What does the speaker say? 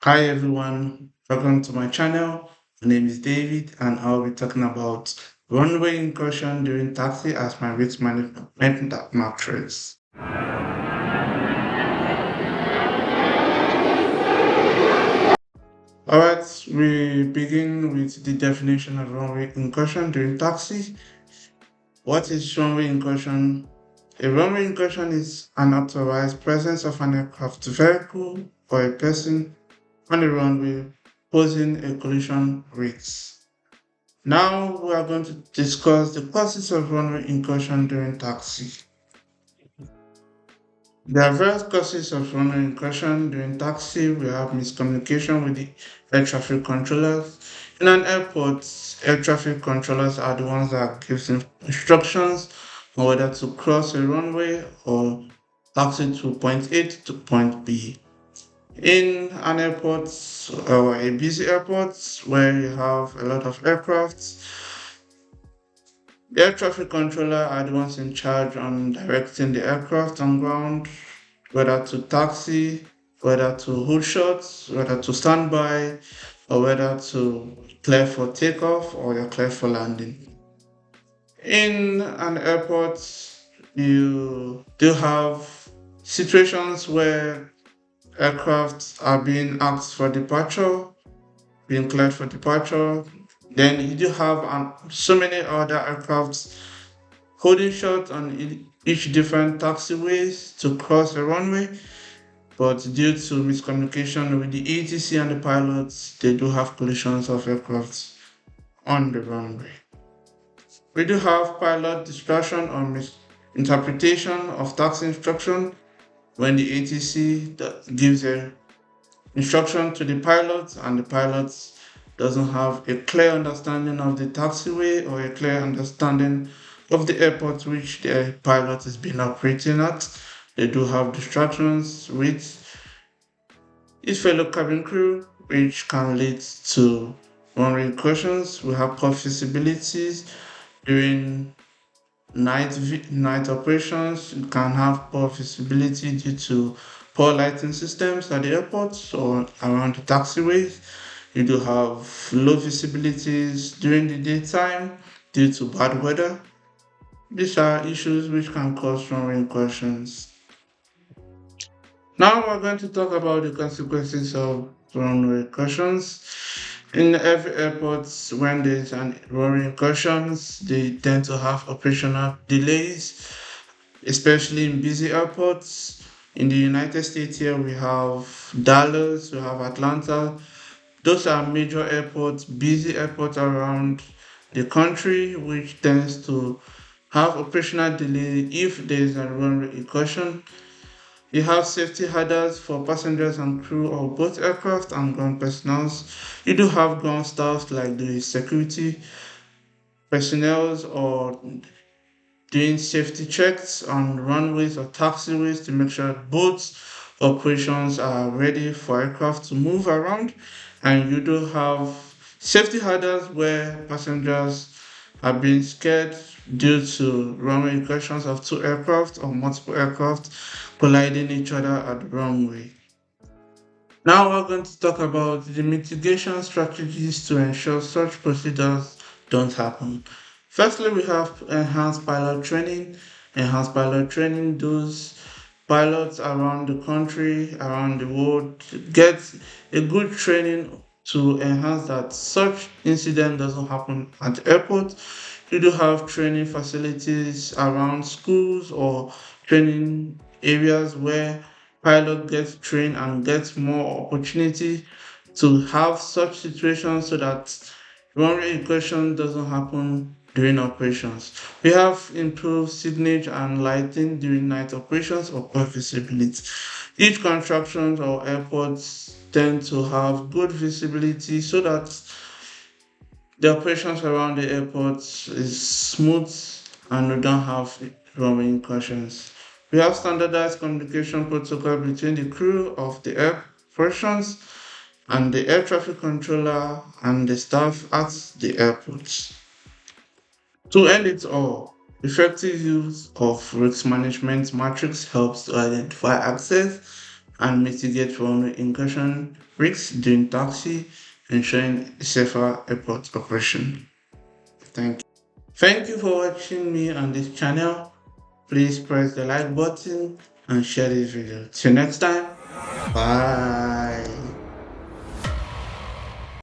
Hi everyone, welcome to my channel. My name is David and I'll be talking about runway incursion during taxi as my risk management matrix. Alright, we begin with the definition of runway incursion during taxi. What is runway incursion? A runway incursion is an authorized presence of an aircraft vehicle or a person on the runway posing a collision risk. Now we are going to discuss the causes of runway incursion during taxi. There are various causes of runway incursion during taxi. We have miscommunication with the air traffic controllers. In an airport, air traffic controllers are the ones that gives instructions on whether to cross a runway or taxi to point A to point B. In an airport or a busy airport where you have a lot of aircrafts, the air traffic controller are the ones in charge on directing the aircraft on ground, whether to taxi, whether to hold shots, whether to stand by, or whether to clear for takeoff or you're clear for landing. In an airport, you do have situations where aircraft are being asked for departure, being cleared for departure. Then you do have so many other aircrafts holding short on each different taxiways to cross the runway, but due to miscommunication with the ATC and the pilots, they do have collisions of aircrafts on the runway. We do have pilot distraction or misinterpretation of taxi instruction when the ATC gives a instruction to the pilot and the pilot doesn't have a clear understanding of the taxiway or a clear understanding of the airport which the pilot is being operating at. They do have distractions with his fellow cabin crew, which can lead to runway incursions. We have poor visibilities during night operations. You can have poor visibility due to poor lighting systems at the airports or around the taxiways. You do have low visibilities during the daytime due to bad weather. These are issues which can cause runway incursions. Now we're going to talk about the consequences of runway incursions. In every airport, when there's an runway incursions, they tend to have operational delays, especially in busy airports. In the United States here, we have Dallas, we have Atlanta. Those are major airports, busy airports around the country, which tends to have operational delay if there is a runway incursion. You have safety hazards for passengers and crew of both aircraft and ground personnel. You do have ground staff like the security personnel or doing safety checks on runways or taxiways to make sure both operations are ready for aircraft to move around. And you do have safety hazards where passengers are being scared due to runway incursions of two aircraft or multiple aircraft colliding each other at the runway. Now we're going to talk about the mitigation strategies to ensure such procedures don't happen. Firstly, we have enhanced pilot training. Enhanced pilot training, those pilots around the country, around the world get a good training to enhance that such incident doesn't happen at the airport. You do have training facilities around schools or training areas where pilot gets trained and gets more opportunity to have such situations so that runway incursion doesn't happen during operations. We have improved signage and lighting during night operations or poor visibility. Each contraction or airports tend to have good visibility so that the operations around the airports is smooth and we don't have runway incursions. We have standardized communication protocol between the crew of the air operations and the air traffic controller and the staff at the airports. To end it all, effective use of risk management matrix helps to identify access, and mitigate runway incursion risks during taxi, ensuring safer airport operation. Thank you. Thank you for watching me on this channel. Please press the like button and share this video. Till next time, bye.